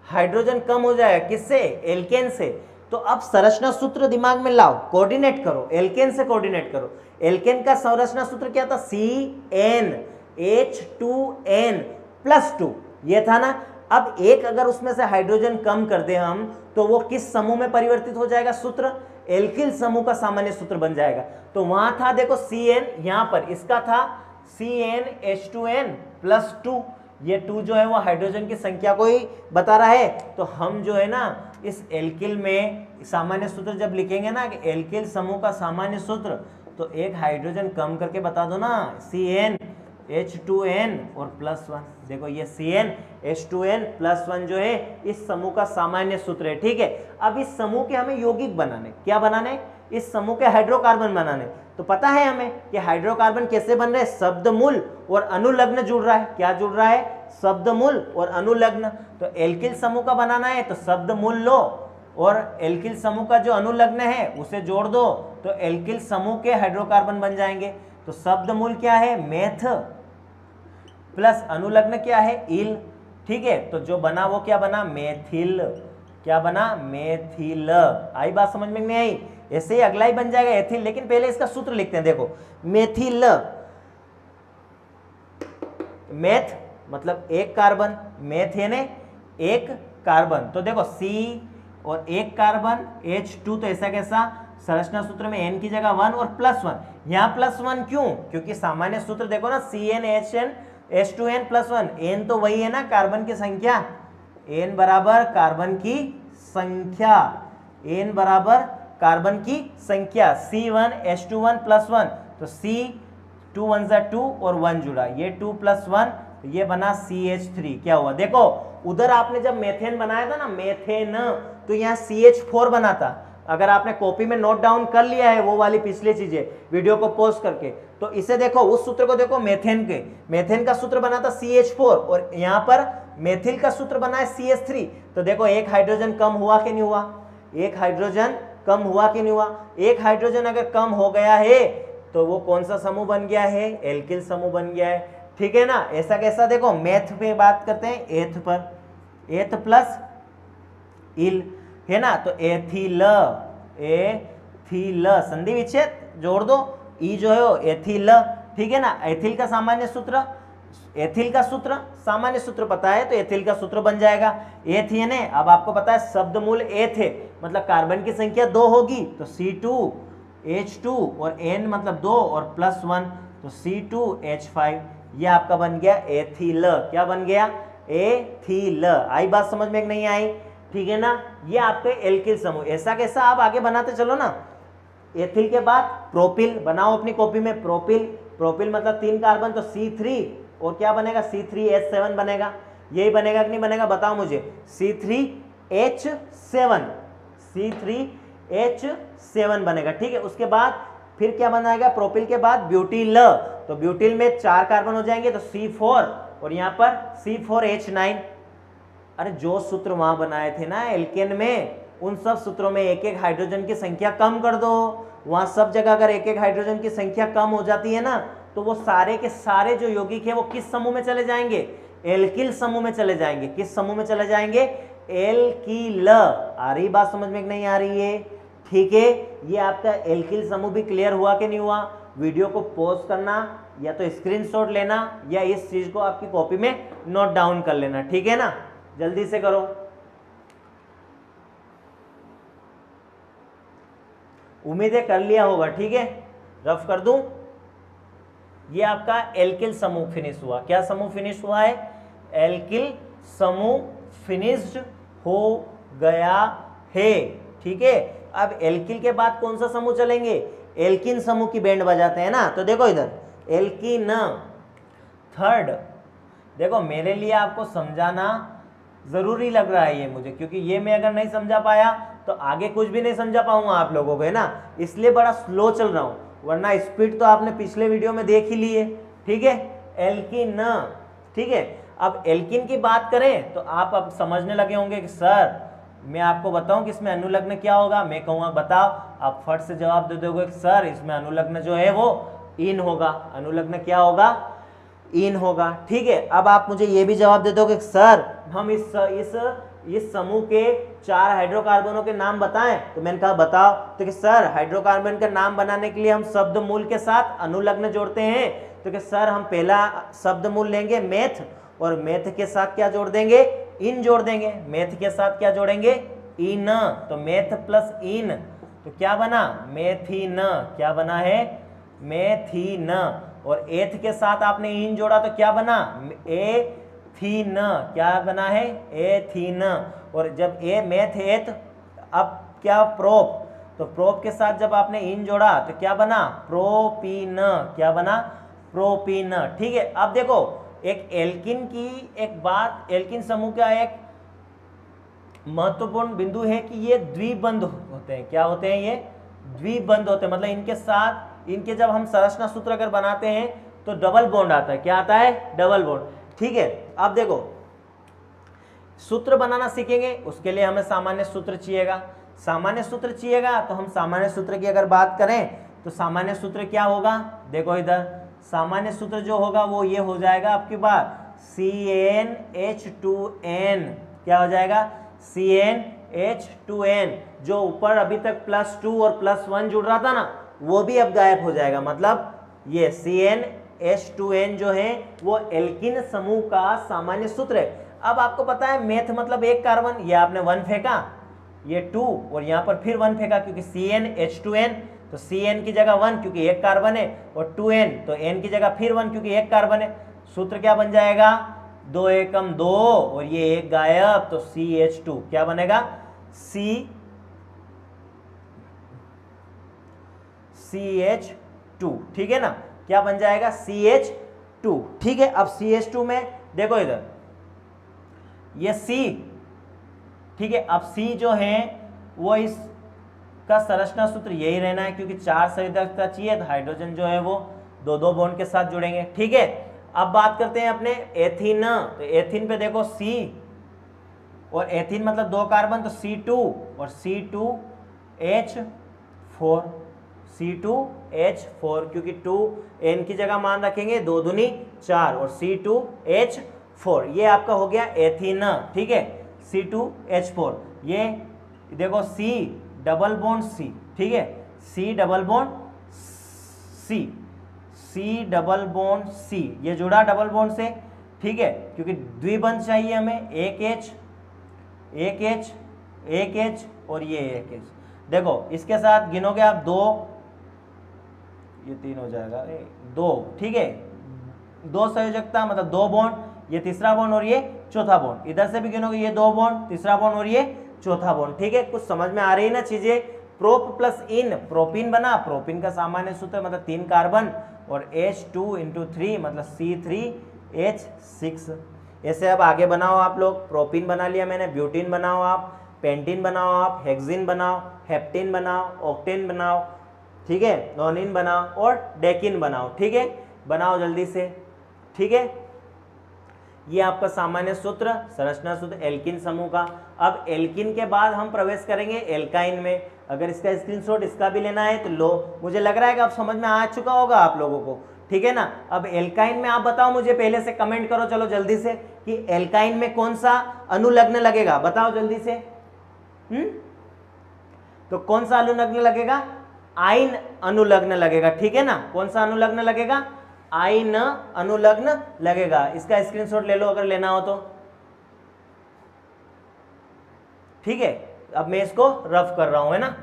हाइड्रोजन कम हो जाएगा, किससे? एल्केन से। तो अब संरचना सूत्र दिमाग में लाओ, कोऑर्डिनेट करो, एल्केन से कोऑर्डिनेट करो। एल्केन का संरचना सूत्र क्या था? CnH2n+2, ये था ना। अब एक अगर उसमें से हाइड्रोजन कम कर दे हम, तो वो किस समूह में परिवर्तित हो जाएगा? सूत्र एल्किल समूह का सामान्य सूत्र बन जाएगा। तो वहां था देखो Cn, यहां पर इसका था CnH2n+2, ये 2 जो है वो हाइड्रोजन की संख्या को ही बता रहा है। तो हम जो है ना इस एल्किल में सामान्य सूत्र जब लिखेंगे ना कि एल्किल समूह का सामान्य सूत्र, तो एक हाइड्रोजन कम करके बता दो ना, CnH2n और +1। देखो ये CnH2n+1 जो है इस समूह का सामान्य सूत्र है। ठीक है, अब इस समूह के हमें यौगिक बनाने, क्या बनाने? इस समूह के हाइड्रोकार्बन बनाने। तो पता है हमें कि हाइड्रोकार्बन कैसे बन रहे हैं? शब्द मूल और अनुलग्न जुड़ रहा है। क्या जुड़ रहा है? शब्द मूल और अनुलग्न। तो एल्किल समूह का बनाना है तो शब्द मूल लो और एल्किल समूह का जो अनुलग्न है उसे जोड़ दो, तो एल्किल समूह के हाइड्रोकार्बन बन जाएंगे। तो शब्द मूल क्या है? मेथ, प्लस अनुलग्न क्या है? इल। ठीक है, तो जो बना वो क्या बना? मेथिल। क्या बना? मेथिल। आई बात समझ में नहीं आई? ऐसे ही अगला ही बन जाएगा एथिल, लेकिन पहले इसका सूत्र लिखते हैं। देखो, मेथिल, मेथ मतलब एक कार्बन, मेथ यानी एक कार्बन। तो देखो C और एक कार्बन H2, तो ऐसा कैसा? संरचना सूत्र में N की जगह 1 और +1। यहाँ +1 क्यों? क्योंकि सामान्य सूत्र देखो ना, CnH2n+1, N तो वही है ना, कार्बन की संख्या। N बराबर कार्बन की संख्या, N बराबर कार्बन की संख्या। C1H21+1, तो C2 1 = 2 और 1 जुड़ा, ये 2 + 1, ये बना CH3। क्या हुआ? देखो, उधर आपने जब मेथेन बनाया था ना, मेथेन, तो यहाँ CH4 बना था। अगर आपने कॉपी में नोट डाउन कर लिया है वो वाली पिछली चीजें, वीडियो को पॉज करके, तो इसे देखो, उस सूत्र को देखो, मेथेन के, मेथेन का सूत्र बना था CH4 और यहाँ पर मेथिल का सूत्र बना है CH3। तो देखो, एक हाइड्रोजन कम हुआ कि नहीं हुआ? एक हाइड्रोजन कम हुआ कि नहीं हुआ? एक हाइड्रोजन अगर कम हो गया है तो वो कौन सा समूह बन गया है? एल्किल समूह बन गया है। ठीक है ना? ऐसा कैसा? देखो, मैथ पे बात करते हैं, एथ पर, एथ प्लस इल है ना, तो एथिल, एथिल, संधि विच्छेद जोड़ दो, ई जो है वो एथिल। ठीक है ना? एथिल का सामान्य सूत्र, एथिल का सूत्र सामान्य सूत्र पता है तो एथिल का सूत्र बन जाएगा। एथ यानी, अब आपको पता है शब्द मूल एथ है, मतलब कार्बन की संख्या 2 होगी, तो C2H2 और N मतलब 2 और +1, तो C2H5, ये आपका बन गया एथिल। क्या बन गया? एथिल। आई बात समझ में? नहीं आई? ठीक है ना? ये आपके एल्किल समूह। ऐसा कैसा? आप आगे बनाते चलो ना। एथिल के बाद प्रोपिल बनाओ अपनी कॉपी में, प्रोपिल, प्रोपिल मतलब 3 कार्बन, तो C3 और क्या बनेगा? C3H7 बनेगा। यही बनेगा कि नहीं बनेगा? बताओ मुझे। C3H7, C3H7 बनेगा। ठीक है, उसके बाद फिर क्या बनाएगा? प्रोपिल के बाद ब्यूटिल, तो ब्यूटिल में 4 कार्बन हो जाएंगे, तो C4 और यहाँ पर C4H9। अरे जो सूत्र वहां बनाए थे ना एल्केन में, उन सब सूत्रों में एक एक हाइड्रोजन की संख्या कम कर दो। वहां सब जगह अगर एक एक हाइड्रोजन की संख्या कम हो जाती है ना, तो वो सारे के सारे जो यौगिक है वो किस समूह में चले जाएंगे? एल्किल समूह में चले जाएंगे। किस समूह में चले जाएंगे? एल्किल। आ रही बात समझ में? नहीं आ रही है? ठीक है, ये आपका एल्किल समूह भी क्लियर हुआ कि नहीं हुआ? वीडियो को पॉज करना, या तो स्क्रीनशॉट लेना, या इस चीज को आपकी कॉपी में नोट डाउन कर लेना। ठीक है ना? जल्दी से करो। उम्मीद है कर लिया होगा। ठीक है, रफ कर दूं? ये आपका एल्किल समूह फिनिश हुआ। क्या समूह फिनिश हुआ है? एल्किल समूह फिनिश्ड हो गया है। ठीक है, अब एल्किल के बाद कौन सा समूह चलेंगे? एल्किन समूह की बैंड बजाते हैं ना। तो देखो इधर एल्किन थर्ड। देखो मेरे लिए आपको समझाना जरूरी लग रहा है ये मुझे, क्योंकि ये मैं अगर नहीं समझा पाया तो आगे कुछ भी नहीं समझा पाऊंगा आप लोगों को, है ना। इसलिए बड़ा स्लो चल रहा हूं, वरना स्पीड तो आपने पिछले वीडियो में देख ही ली है। ठीक है, एल्किन। ठीक है, अब एल्किन की बात करें तो आप अब समझने लगे होंगे कि सर मैं आपको बताऊं कि इसमें अनुलग्न क्या होगा। मैं कहूँगा बताओ, आप फट से जवाब दे दोगे कि सर इसमें अनुलग्न जो है वो इन होगा। अनुलग्न क्या होगा? इन होगा। ठीक है, अब आप मुझे ये भी जवाब दे दोगे कि सर हम इस समूह के 4 हाइड्रोकार्बनों के नाम बताएं। तो मैंने कहा बताओ। तो कि सर हाइड्रोकार्बन का नाम बनाने के लिए हम शब्द मूल के साथ अनुलग्न जोड़ते हैं। तो कि सर हम पहला शब्द मूल लेंगे मेथ, और मेथ के साथ क्या जोड़ देंगे? इन जोड़ देंगे। मेथ के साथ क्या जोड़ेंगे? इन। तो मेथ प्लस इन तो क्या बना? मेथिन। क्या बना है? मेथिन। और एथ के साथ आपने इन जोड़ा तो क्या बना? एथीन। क्या बना है? एथीन। और जब ए मेथ एथ, अब क्या प्रोप, तो प्रोप के साथ जब आपने इन जोड़ा तो क्या बना? प्रोपीन। क्या बना? प्रोपीन। ठीक है, अब देखो एक एल्किन की एक बात, एल्किन समूह का एक महत्वपूर्ण बिंदु है कि ये द्विबंध होते हैं। क्या होते हैं? ये द्विबंध होते हैं। मतलब इनके साथ इनके जब हम संरचना सूत्र अगर बनाते हैं तो डबल बॉन्ड आता है। क्या आता है? Double bond. ठीक है, अब देखो सूत्र बनाना सीखेंगे, उसके लिए हमें सामान्य सूत्र चाहिएगा। सामान्य सूत्र चाहिएगा तो हम सामान्य सूत्र की अगर बात करें तो सामान्य सूत्र क्या होगा? देखो इधर सामान्य सूत्र जो होगा वो ये हो जाएगा आपकी बात CnH2n। क्या हो जाएगा? CnH2n। जो ऊपर अभी तक +2 और +1 जुड़ रहा था ना, वो भी अब गायब हो जाएगा। मतलब ये CnH2n जो है वो एल्किन समूह का सामान्य सूत्र है। अब आपको पता है मेथ मतलब एक कार्बन, ये आपने 1 फेंका, ये 2 और यहाँ पर फिर 1 फेंका, क्योंकि CnH2n तो Cn की जगह 1 क्योंकि एक कार्बन है, और 2n तो n की जगह फिर 1 क्योंकि एक कार्बन है। सूत्र क्या बन जाएगा? 2 एकम 2 और ये एक गायब, तो CH2 क्या बनेगा? CH2। ठीक है ना, क्या बन जाएगा? CH2। ठीक है, अब CH2 में देखो इधर ये C। ठीक है, अब C जो है वो इस का संरचना सूत्र यही रहना है, क्योंकि 4 संयोजकता चाहिए तो हाइड्रोजन जो है वो 2-2 बॉन्ड के साथ जुड़ेंगे। ठीक है, अब बात करते हैं अपने एथीन। तो एथीन पे देखो C और एथीन मतलब 2 कार्बन, तो C2 और C2H4। C2H4 क्योंकि 2 n की जगह मान रखेंगे, 2 दूनी 4 और C2H4 ये आपका हो गया एथीन। ठीक है, C2H4 ये देखो C डबल बॉन्ड C। ठीक है, C double bond C double bond C ये जुड़ा डबल बॉन्ड से। ठीक है, क्योंकि द्विबंध चाहिए हमें, एक H और ये एक H। देखो इसके साथ गिनोगे आप 2, ये 3 हो जाएगा, 2। ठीक है, 2 संयोजकता मतलब 2 बॉन्ड, ये तीसरा बॉन्ड और ये चौथा बॉन्ड। इधर से भी गिनोगे ये 2 बॉन्ड, तीसरा बॉन्ड और ये चौथा बॉन्ड। ठीक है, कुछ समझ में आ रही है ना चीजें? प्रोप प्लस इन प्रोपिन बना। प्रोपिन का सामान्य सूत्र मतलब 3 कार्बन और H2 × 3 मतलब C3H6। ऐसे अब आगे बनाओ आप लोग। प्रोपिन बना लिया मैंने, ब्यूटीन बनाओ आप, पेंटीन बनाओ आप, हेक्सिन बनाओ, हेप्टेन बनाओ, ऑक्टेन बनाओ। ठीक है, नॉनिन बनाओ और डेकिन बनाओ। ठीक है, बनाओ जल्दी से। ठीक है, ये आपका सामान्य सूत्र, संरचना सूत्र एल्किन समूह का। अब एल्किन के बाद हम प्रवेश करेंगे एल्काइन में। अगर इसका स्क्रीनशॉट इसका भी लेना है तो लो, मुझे लग रहा है कि अब समझ में आ चुका होगा आप लोगों को। ठीक है ना, अब एल्काइन में आप बताओ, मुझे पहले से कमेंट करो चलो जल्दी से कि एल्काइन में कौन सा अनुलग्न लगेगा, बताओ जल्दी से। तो कौन सा अनुलग्न लगेगा? आइन अनुलग्न लगेगा। ठीक है ना, कौन सा अनुलग्न लगेगा? आइन अनुलग्न लगेगा। इसका स्क्रीनशॉट ले लो अगर लेना हो तो। ठीक है, अब मैं इसको रफ कर रहा हूं, है ना।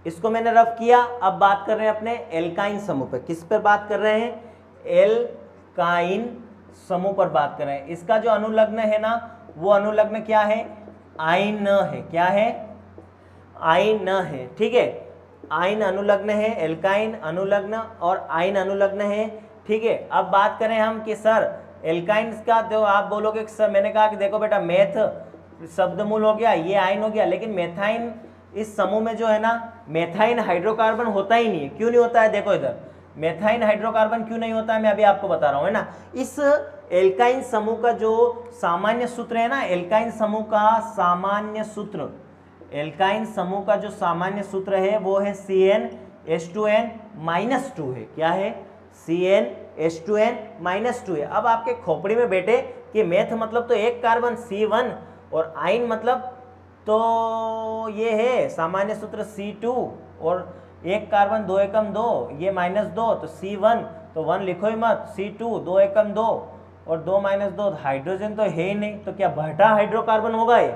इसको मैंने रफ किया। अब बात कर रहे हैं अपने एल्काइन समूह पे। किस पर बात कर रहे हैं? एल्काइन समूह पर बात कर रहे हैं। इसका जो अनुलग्न है ना, वो अनुलग्न क्या है? आइन है। क्या है? आइन है। ठीक है, आइन अनुलग्न है, एल्काइन अनुलग्न और आइन अनुलग्न है। ठीक है, अब बात करें हम कि सर एल्काइन का, तो आप बोलोगे कि सर मैंने कहा कि देखो बेटा मेथ शब्दमूल हो गया, ये आइन हो गया, लेकिन मेथाइन इस समूह में जो है ना, मेथाइन हाइड्रोकार्बन होता ही नहीं है। क्यों नहीं होता है? देखो इधर मेथाइन हाइड्रोकार्बन क्यों नहीं होता है, मैं अभी आपको बता रहा हूं, है ना। इस एल्काइन समूह का जो सामान्य सूत्र है ना, एल्काइन समूह का सामान्य सूत्र, एल्काइन समूह का जो सामान्य सूत्र है वो है CnH2n-2 है। क्या है? CnH2n-2 है। अब आपके खोपड़ी में बेटे कि मेथ मतलब तो एक कार्बन C1 और आइन मतलब तो ये है सामान्य सूत्र C2 और एक कार्बन 2 एकम 2, ये -2 तो C1, तो 1 लिखो ही मत, C2 2 एकम 2 और 2 - 2, हाइड्रोजन तो है ही नहीं, तो क्या भटा हाइड्रोकार्बन होगा ये?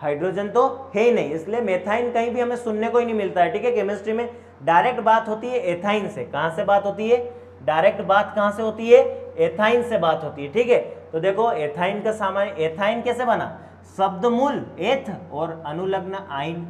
हाइड्रोजन तो है ही नहीं, इसलिए मेथाइन कहीं भी हमें सुनने को ही नहीं मिलता है। ठीक है, केमिस्ट्री में डायरेक्ट बात होती है एथाइन से। कहां से बात होती है? डायरेक्ट बात कहां से होती है? एथाइन से बात होती है। ठीक है, तो देखो एथाइन का सामान्य, एथाइन कैसे बना? शब्द मूल एथ और अनुलग्न आइन,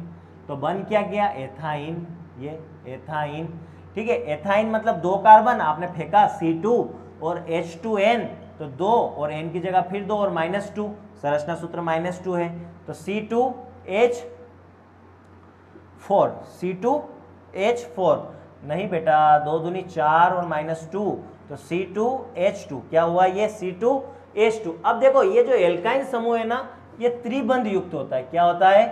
तो बन क्या गया? एथाइन। ये एथाइन। ठीक है, एथाइन मतलब 2 कार्बन आपने फेंका C2 और H2n, तो 2 और n की जगह फिर 2 और -2, संरचना सूत्र -2 है, तो C2H4, C2H4 नहीं बेटा, 2 दूनी 4 और -2, तो C2H2 क्या हुआ? ये C2H2। अब देखो ये जो एल्काइन समूह है ना, ये त्रिबंध युक्त होता है। क्या होता है?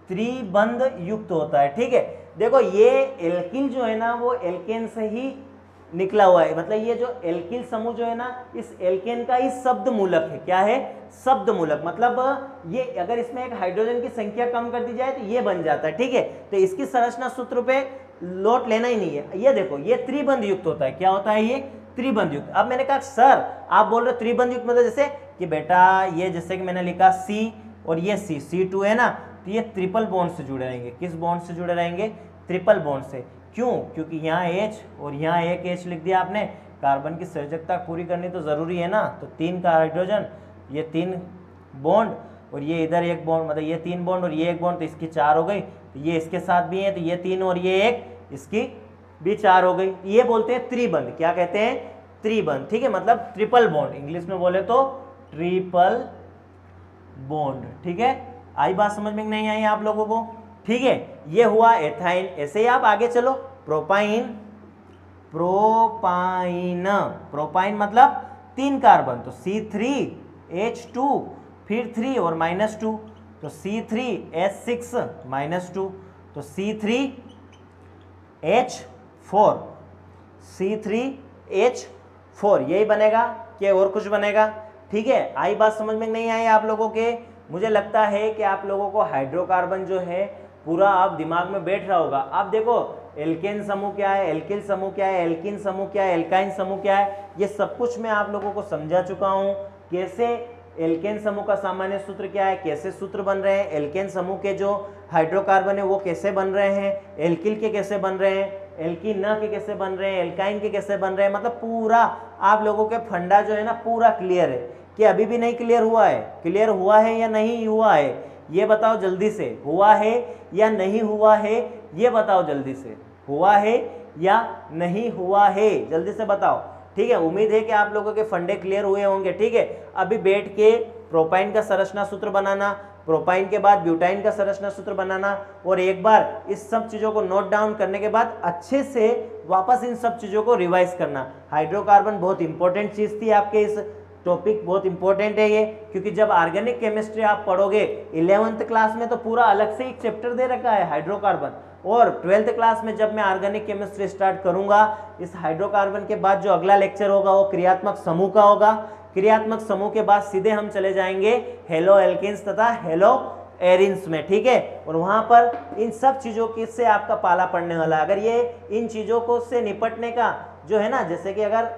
त्रिबंध युक्त होता है। ठीक है, देखो ये एल्किल जो है ना, वो एल्केन से ही निकला हुआ है, मतलब ये जो एल्किल समूह जो है ना, इस एल्केन का ही शब्द मूलक है। क्या है? शब्द मूलक, मतलब ये अगर इसमें एक हाइड्रोजन की संख्या कम कर दी जाए तो ये बन जाता है। ठीक है, तो इसकी संरचना सूत्र पे लोट लेना ही नहीं है। ये देखो ये त्रिबंध युक्त होता है। क्या होता है? ये त्रिबंध युक्त। अब मैंने कहा सर आप बोल रहे त्रिबंध युक्त मतलब जैसे कि बेटा ये जैसे कि मैंने लिखा C और ये C2 है ना, तो ये ट्रिपल बॉन्ड से जुड़े रहेंगे। किस बॉन्ड से जुड़े रहेंगे? ट्रिपल बॉन्ड से। क्यों? क्योंकि यहाँ H और यहाँ एक H लिख दिया आपने, कार्बन की संयोजकता पूरी करनी तो जरूरी है ना, तो 3 का हाइड्रोजन, ये 3 बॉन्ड और ये इधर एक बॉन्ड, मतलब ये 3 बॉन्ड और ये एक बॉन्ड, तो इसकी 4 हो गई, तो ये इसके साथ भी है, तो ये 3 और ये 1, इसकी भी 4 हो गई। ये बोलते हैं त्रिबंध। क्या कहते हैं? त्रिबंध। ठीक है, मतलब ट्रिपल बॉन्ड, इंग्लिश में बोले तो ट्रिपल बॉन्ड। ठीक है, आई बात समझ में नहीं आई आप लोगों को? ठीक है, ये हुआ एथाइन। ऐसे ही आप आगे चलो, प्रोपाइन। प्रोपाइन, प्रोपाइन मतलब 3 कार्बन, तो C3H2 फिर 3 और -2, तो C3H6 -2, तो C3H4, C3H4 यही बनेगा कि और कुछ बनेगा? ठीक है, आई बात समझ में नहीं आई आप लोगों के? मुझे लगता है कि आप लोगों को हाइड्रोकार्बन जो है पूरा आप दिमाग में बैठ रहा होगा। आप देखो एल्केन समूह क्या है, एल्किल समूह क्या है, एल्किन समूह क्या है, एल्काइन समूह क्या है, ये सब कुछ मैं आप लोगों को समझा चुका हूं। कैसे एल्केन समूह का सामान्य सूत्र क्या है, कैसे सूत्र बन रहे हैं, एल्केन समूह के जो हाइड्रोकार्बन है वो कैसे बन रहे हैं, एल्किल के कैसे बन रहे हैं, एल्किन के कैसे बन रहे हैं, एल्काइन के कैसे बन रहे हैं, मतलब पूरा आप लोगों के फंडा जो है ना पूरा क्लियर है। कि अभी भी नहीं क्लियर हुआ है? क्लियर हुआ है या नहीं हुआ है ये बताओ जल्दी से। हुआ है या नहीं हुआ है ये बताओ जल्दी से। हुआ है या नहीं हुआ है जल्दी से बताओ। ठीक है, उम्मीद है कि आप लोगों के फंडे क्लियर हुए होंगे। ठीक है, अभी बैठ के प्रोपाइन का संरचना सूत्र बनाना, प्रोपाइन के बाद ब्यूटाइन का संरचना सूत्र बनाना, और एक बार इस सब चीजों को नोट डाउन करने के बाद अच्छे से वापस इन सब चीजों को रिवाइज करना। हाइड्रोकार्बन बहुत इंपॉर्टेंट चीज थी आपके, इस टॉपिक बहुत इंपॉर्टेंट है ये, क्योंकि जब ऑर्गेनिक केमिस्ट्री आप पढ़ोगे 11th क्लास में तो पूरा अलग से एक चैप्टर दे रखा है हाइड्रोकार्बन, और 12th क्लास में जब मैं ऑर्गेनिक केमिस्ट्री स्टार्ट करूंगा इस हाइड्रोकार्बन के बाद जो अगला लेक्चर होगा वो क्रियात्मक समूह का होगा। क्रियात्मक समूह के बाद सीधे हम चले जाएंगे हेलो एल्किन्स तथा हेलो एरिन्स में। ठीक है, और वहां पर इन सब चीजों की से आपका पाला पड़ने वाला है। अगर ये इन चीजों को से निपटने का जो है ना, जैसे कि अगर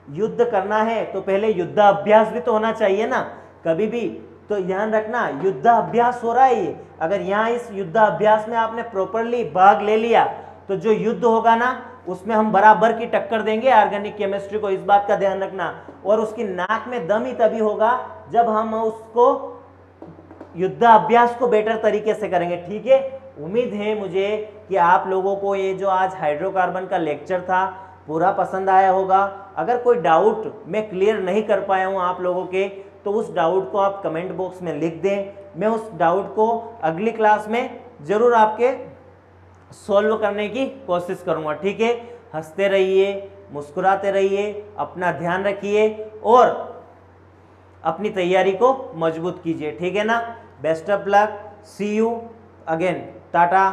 युद्ध करना है तो पहले युद्ध अभ्यास भी तो होना चाहिए ना। कभी भी तो ध्यान रखना युद्धाभ्यास हो रहा है ये। अगर यहाँ इस युद्धाभ्यास में आपने प्रॉपरली भाग ले लिया तो जो युद्ध होगा ना उसमें हम बराबर की टक्कर देंगे ऑर्गेनिक केमिस्ट्री को, इस बात का ध्यान रखना। और उसकी नाक में दम ही तभी होगा जब हम उसको युद्धाभ्यास को बेटर तरीके से करेंगे, ठीक है। उम्मीद है मुझे कि आप लोगों को ये जो आज हाइड्रोकार्बन का लेक्चर था पूरा पसंद आया होगा। अगर कोई डाउट मैं क्लियर नहीं कर पाया हूँ आप लोगों के, तो उस डाउट को आप कमेंट बॉक्स में लिख दें। मैं उस डाउट को अगली क्लास में जरूर आपके सॉल्व करने की कोशिश करूंगा, ठीक है। हंसते रहिए, मुस्कुराते रहिए, अपना ध्यान रखिए और अपनी तैयारी को मजबूत कीजिए, ठीक है ना। Best of luck, see you again, Tata.